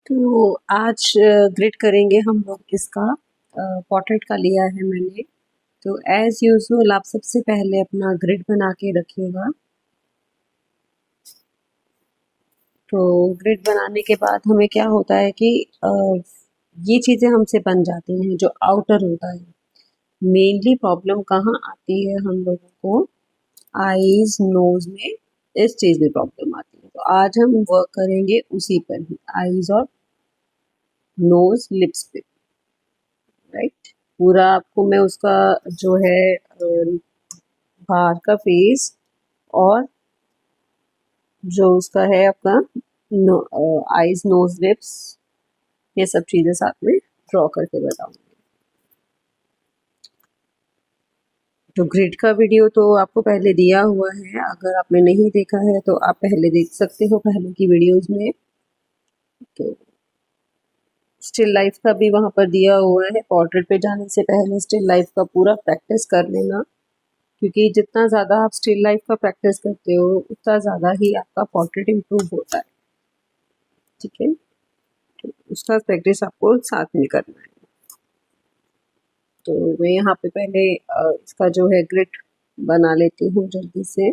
तो आज ग्रिड करेंगे हम लोग इसका पोर्ट्रेट का लिया है मैंने। तो एज़ यूजुअल आप सबसे पहले अपना ग्रिड बना के रखिएगा। तो ग्रिड बनाने के बाद हमें क्या होता है कि ये चीज़ें हमसे बन जाती हैं जो आउटर होता है। मेनली प्रॉब्लम कहाँ आती है हम लोगों को, आईज नोज में इस चीज़ में प्रॉब्लम आती है। तो आज हम वर्क करेंगे उसी पर ही, आईज और नोज लिप्स पे, राइट। पूरा आपको मैं उसका जो है बाहर का फेस और जो उसका है अपना आईज नोज लिप्स, ये सब चीज़ें साथ में ड्रॉ करके बताऊंगी। तो ग्रिड का वीडियो तो आपको पहले दिया हुआ है, अगर आपने नहीं देखा है तो आप पहले देख सकते हो पहले की वीडियोस में। तो स्टिल लाइफ का भी वहाँ पर दिया हुआ है। पोर्ट्रेट पे जाने से पहले स्टिल लाइफ का पूरा प्रैक्टिस कर लेना, क्योंकि जितना ज़्यादा आप स्टिल लाइफ का प्रैक्टिस करते हो उतना ज़्यादा ही आपका पोर्ट्रेट इम्प्रूव होता है, ठीक है। तो उसका प्रैक्टिस आपको साथ में करना है। तो मैं यहाँ पे पहले इसका जो है ग्रिड बना लेती हूँ जल्दी से।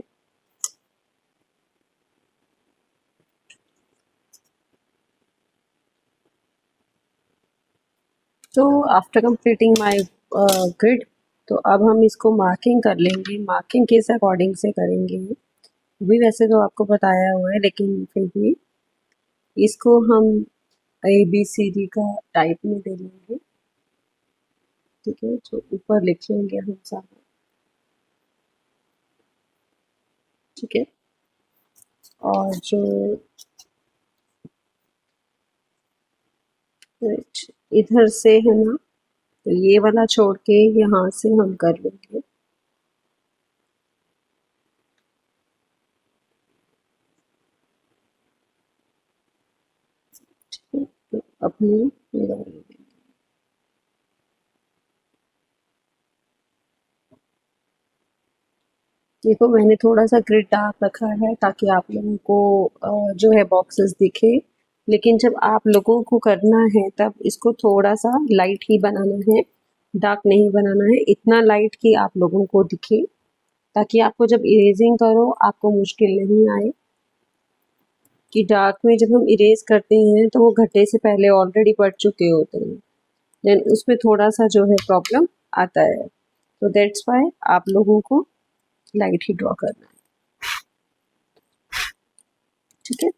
तो आफ्टर कंप्लीटिंग माय ग्रिड, तो अब हम इसको मार्किंग कर लेंगे। मार्किंग किस अकॉर्डिंग से करेंगे भी वैसे तो आपको बताया हुआ है, लेकिन फिर भी इसको हम ABCD का टाइप में दे लेंगे, ठीक है। जो ऊपर लिख लेंगे हम सारा, ठीक है। और जो इधर से है ना, तो ये वाला छोड़ के यहाँ से हम कर लेंगे, ठीक है। तो अपनी देखो मैंने थोड़ा सा ग्रिड डार्क रखा है ताकि आप लोगों को जो है बॉक्सेस दिखे, लेकिन जब आप लोगों को करना है तब इसको थोड़ा सा लाइट ही बनाना है, डार्क नहीं बनाना है। इतना लाइट कि आप लोगों को दिखे, ताकि आपको जब इरेजिंग करो आपको मुश्किल नहीं आए। कि डार्क में जब हम इरेज करते हैं तो वो घटे से पहले ऑलरेडी पड़ चुके होते हैं, देन उसमें थोड़ा सा जो है प्रॉब्लम आता है। तो दैट्स वाई आप लोगों को लाइट ही ड्रॉ करना है, ठीक है।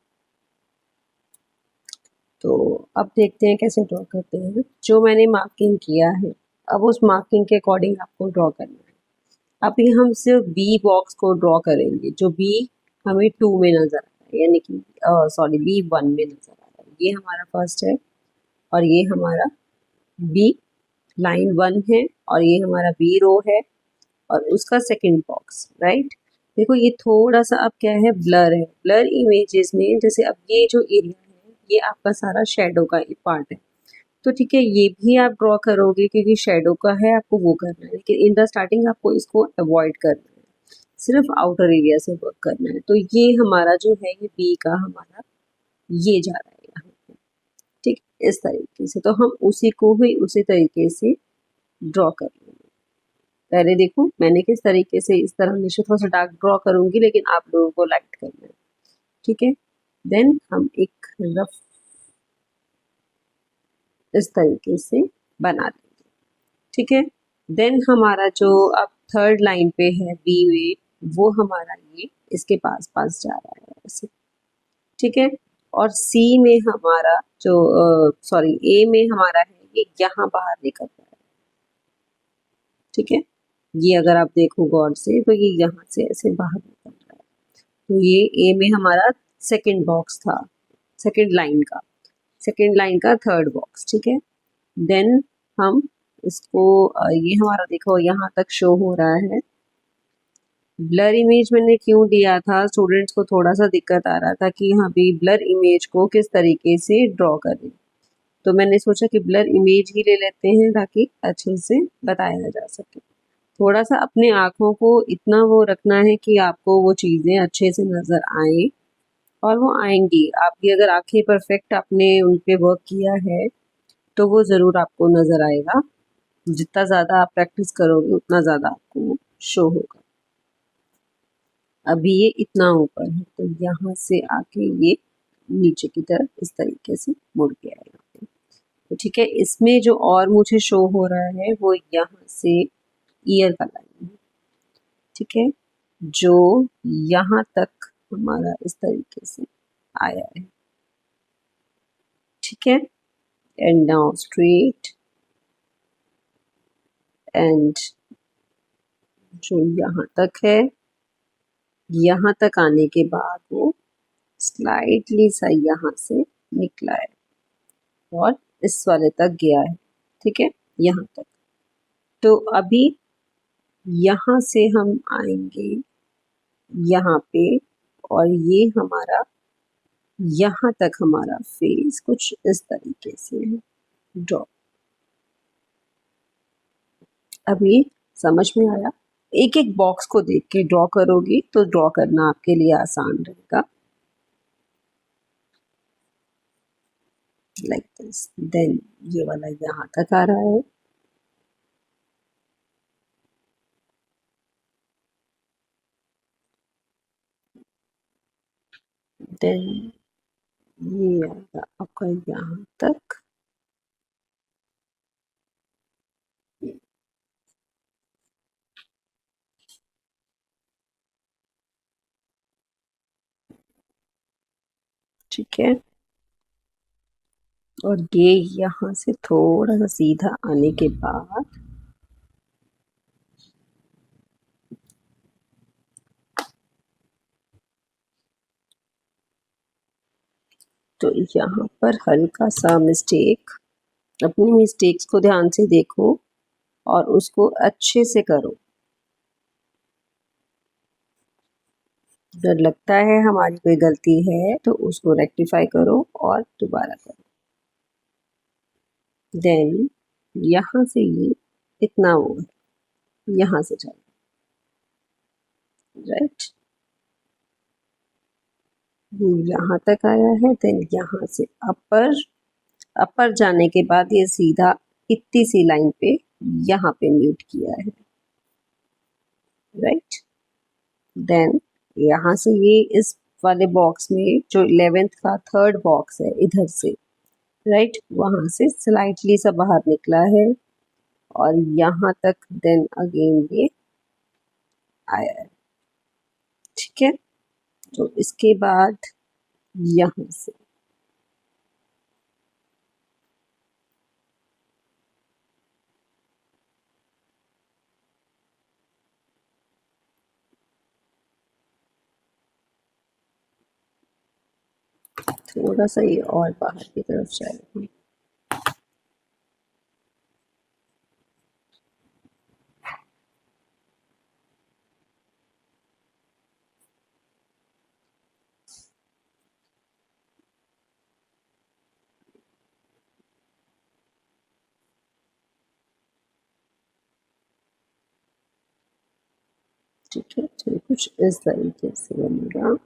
तो अब देखते हैं कैसे ड्रॉ करते हैं। जो मैंने मार्किंग किया है, अब उस मार्किंग के अकॉर्डिंग आपको ड्रॉ करना है। अभी हम सिर्फ बी बॉक्स को ड्रॉ करेंगे, जो बी हमें 2 में नज़र आ रहा है, यानी कि सॉरी B1 में नज़र आ रहा है। ये हमारा फर्स्ट है और ये हमारा बी लाइन 1 है और ये हमारा बी रो है और उसका सेकंड बॉक्स, राइट। देखो ये थोड़ा सा अब क्या है, ब्लर है। ब्लर इमेजेस में जैसे अब ये जो एरिया है ये आपका सारा शेडो का पार्ट है, तो ठीक है ये भी आप ड्रॉ करोगे क्योंकि शेडो का है, आपको वो करना है। लेकिन इन द स्टार्टिंग आपको इसको अवॉइड करना है, सिर्फ आउटर एरिया से वर्क करना है। तो ये हमारा जो है ये बी का हमारा ये जा रहा है यहाँ पे, ठीक, इस तरीके से। तो हम उसी को भी उसी तरीके से ड्रॉ कर लेंगे। पहले देखो मैंने किस तरीके से, इस तरह नीचे थोड़ा सा डार्क ड्रॉ करूंगी, लेकिन आप लोगों को लाइट करना है, ठीक है। देन हम एक रफ इस तरीके से बना देंगे, ठीक है। देन हमारा जो अब थर्ड लाइन पे है बी में, वो हमारा ये इसके पास पास जा रहा है ऐसे, ठीक है। और सी में हमारा जो सॉरी ए में हमारा है ये यहाँ बाहर निकल रहा है, ठीक है। ये अगर आप देखो गौर से तो ये यहाँ से ऐसे बाहर निकल रहा है। तो ये ए में हमारा सेकंड बॉक्स था, सेकंड लाइन का थर्ड बॉक्स, ठीक है। देन हम इसको ये हमारा देखो यहाँ तक शो हो रहा है। ब्लर इमेज मैंने क्यों दिया था, स्टूडेंट्स को थोड़ा सा दिक्कत आ रहा था कि यहाँ भी ब्लर इमेज को किस तरीके से ड्रॉ करें, तो मैंने सोचा कि ब्लर इमेज ही ले लेते हैं ताकि अच्छे से बताया जा सके। थोड़ा सा अपने आँखों को इतना वो रखना है कि आपको वो चीज़ें अच्छे से नज़र आए, और वो आएंगी। आपकी अगर आंखें परफेक्ट आपने उन पे वर्क किया है तो वो ज़रूर आपको नज़र आएगा। जितना ज़्यादा आप प्रैक्टिस करोगे उतना ज़्यादा आपको शो होगा। अभी ये इतना ऊपर है तो यहाँ से आके ये नीचे की तरफ इस तरीके से मुड़ के आएगा। तो ठीक है, इसमें जो और मुझे शो हो रहा है वो यहाँ से ईयर का लाइन है। ठीक है, जो यहाँ तक हमारा इस तरीके से आया है। ठीक है, एंड नाउ स्ट्रेट एंड जो यहाँ तक है, यहाँ तक आने के बाद वो स्लाइटली सा यहाँ से निकला है और इस वाले तक गया है। ठीक है, यहाँ तक। तो अभी यहाँ से हम आएंगे यहाँ पे और ये हमारा यहाँ तक हमारा फेस कुछ इस तरीके से ड्रॉ। अभी समझ में आया? एक एक बॉक्स को देख के ड्रॉ करोगी तो ड्रॉ करना आपके लिए आसान रहेगा। Like this. देन ये वाला यहाँ तक आ रहा है। देन ये आएगा आपका यहाँ तक। ठीक है, और ये यहाँ से थोड़ा सा सीधा आने के बाद तो यहाँ पर हल्का सा मिस्टेक, अपनी मिस्टेक्स को ध्यान से देखो और उसको अच्छे से करो। अगर लगता है हमारी कोई गलती है तो उसको रेक्टिफाई करो और दोबारा करो। देन यहाँ से ये इतना वो यहाँ से जाए, राइट, ये यहाँ तक आया है। देन यहाँ से अपर, अपर जाने के बाद ये सीधा इतनी सी लाइन पे यहाँ पे मीट किया है, राइट। देन यहाँ से ये इस वाले बॉक्स में जो 11th का थर्ड बॉक्स है इधर से, राइट, वहाँ से स्लाइटली सा बाहर निकला है और यहाँ तक देन अगेन ये आया है। ठीक है, तो इसके बाद यहाँ से थोड़ा सा ये और बाहर की तरफ जाएगा। ठीक है, तो कुछ इस तरीके से बनेगा।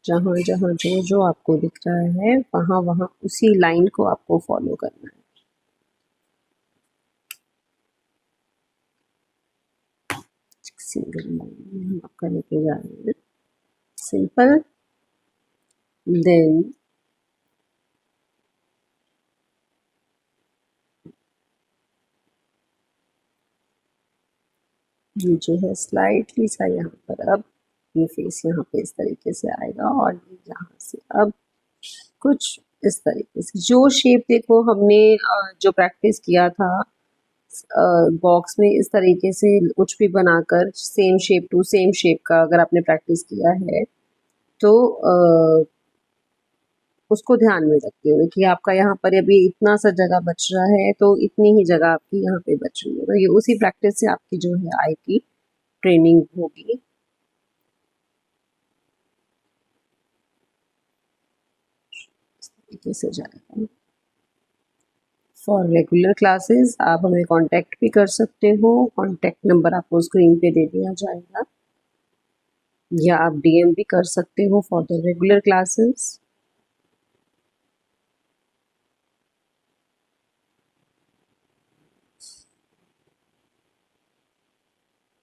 जहाँ जहाँ जो जो आपको दिख रहा है वहाँ वहाँ उसी लाइन को आपको फॉलो करना है। सिंगल लाइन हम आपका लेके जा रहे हैं, सिंपल। देन ये जो है स्लाइटली सा यहाँ पर अब ये फेस यहाँ पे इस तरीके से आएगा और ये यहाँ से अब कुछ इस तरीके से जो शेप देखो हमने जो प्रैक्टिस किया था बॉक्स में इस तरीके से कुछ भी बनाकर same shape to same shape का अगर आपने प्रैक्टिस किया है तो उसको ध्यान में रखते हुए कि आपका यहाँ पर अभी इतना सा जगह बच रहा है तो इतनी ही जगह आपकी यहाँ पे बच रही है, तो ये उसी प्रैक्टिस से आपकी जो है आई की ट्रेनिंग होगी। तरीके से जाएगा। फॉर रेगुलर क्लासेस आप हमें कांटेक्ट भी कर सकते हो, कांटेक्ट नंबर आपको स्क्रीन पे दे दिया जाएगा। या आप डीएम भी कर सकते हो फॉर द रेगुलर क्लासेस।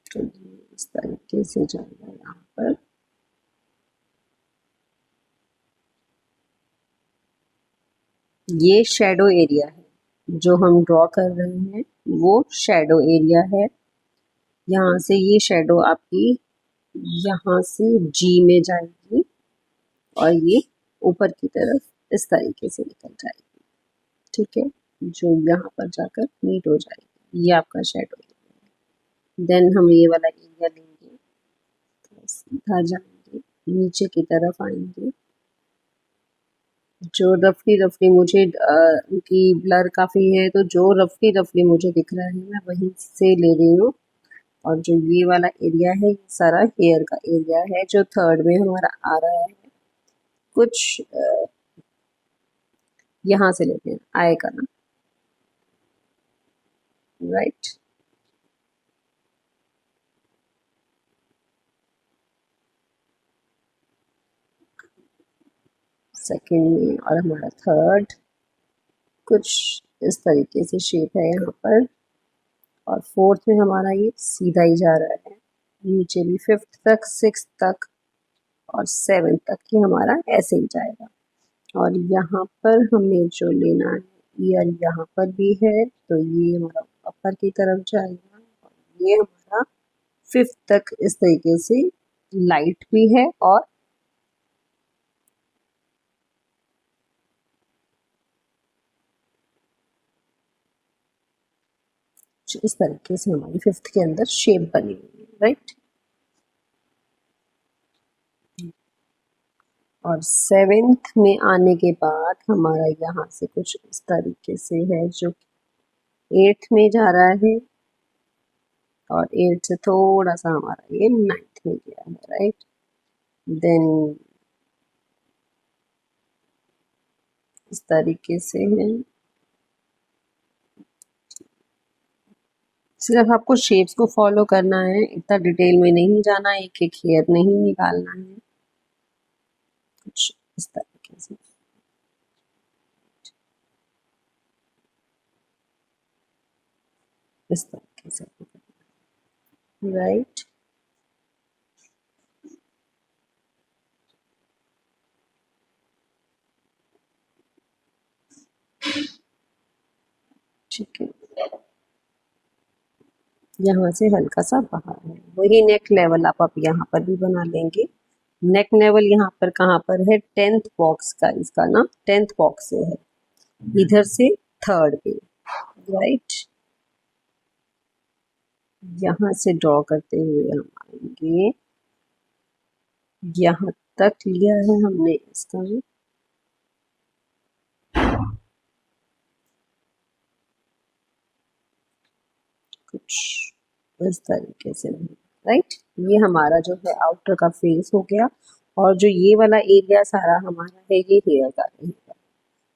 तो इस तरीके से जाएगा यहाँ पर। ये शेडो एरिया है जो हम ड्रॉ कर रहे हैं, वो शेडो एरिया है। यहाँ से ये शेडो आपकी यहाँ से जी में जाएगी और ये ऊपर की तरफ इस तरीके से निकल जाएगी, ठीक है, जो यहाँ पर जाकर मीट हो जाएगी। ये आपका शेडो एरिया। देन हम ये वाला एरिया लेंगे, तो सीधा जाएंगे, नीचे की तरफ आएंगे। जो रफली मुझे उनकी ब्लर काफ़ी है, तो जो रफली मुझे दिख रहा है मैं वहीं से ले रही हूँ। और जो ये वाला एरिया है, ये सारा हेयर का एरिया है जो थर्ड में हमारा आ रहा है। कुछ यहाँ से लेते हैं, आएगा ना, राइट। सेकेंड में और हमारा थर्ड कुछ इस तरीके से शेप है यहाँ पर। और फोर्थ में हमारा ये सीधा ही जा रहा है, नीचे भी फिफ्थ तक, सिक्स तक और सेवेंथ तक ही हमारा ऐसे ही जाएगा। और यहाँ पर हमें जो लेना है, ईयर यहाँ पर भी है, तो ये हमारा अपर की तरफ जाएगा। और ये हमारा फिफ्थ तक इस तरीके से लाइट भी है और इस तरीके से हमारी फिफ्थ के अंदर शेप बनी हुई है, राइट। और सेवेंथ में आने के बाद हमारा यहाँ से कुछ इस तरीके से है जो एट्थ में जा रहा है, और एट्थ से थोड़ा सा हमारा ये नाइन्थ में गया है, राइट। देन इस तरीके से है। सिर्फ आपको शेप्स को फॉलो करना है, इतना डिटेल में नहीं जाना, एक एक हेयर नहीं निकालना है, कुछ इस तरीके से। इस तरीके से, राइट। ठीक है, यहाँ से हल्का सा बाहर है, वही नेक लेवल आप यहाँ पर भी बना लेंगे। नेक लेवल यहाँ पर कहाँ पर है, 10th बॉक्स का, इसका ना 10th बॉक्स से है, इधर से थर्ड पे, राइट। यहाँ से ड्रॉ करते हुए हम आएंगे, यहाँ तक लिया है हमने इसका, कुछ इस तरीके से, राइट। ये हमारा जो है आउटर का फेस हो गया। और जो ये वाला एरिया सारा हमारा है, ये हेयर का रहेगा।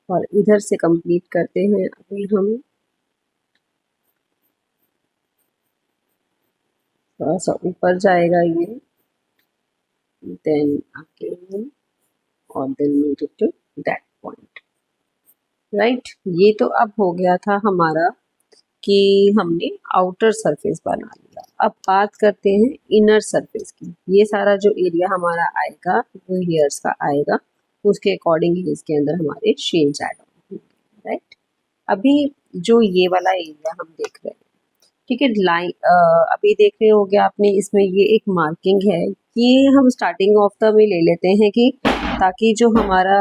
और इधर से कंप्लीट करते हैं अभी हम, थोड़ा सा ऊपर जाएगा ये, देन अगेन और then meet it to that point, right. ये तो अब हो गया था हमारा कि हमने आउटर सरफेस बना लिया। अब बात करते हैं इनर सरफेस की। ये सारा जो एरिया हमारा आएगा वो हेयर्स का आएगा, उसके अकॉर्डिंग ही इसके अंदर हमारे शेड्स ऐड होंगे, राइट। अभी जो ये वाला एरिया हम देख रहे हैं, ठीक है, लाइन अभी देख रहे हो गया आपने, इसमें ये एक मार्किंग है, ये हम स्टार्टिंग ऑफ द में ले लेते हैं कि ताकि जो हमारा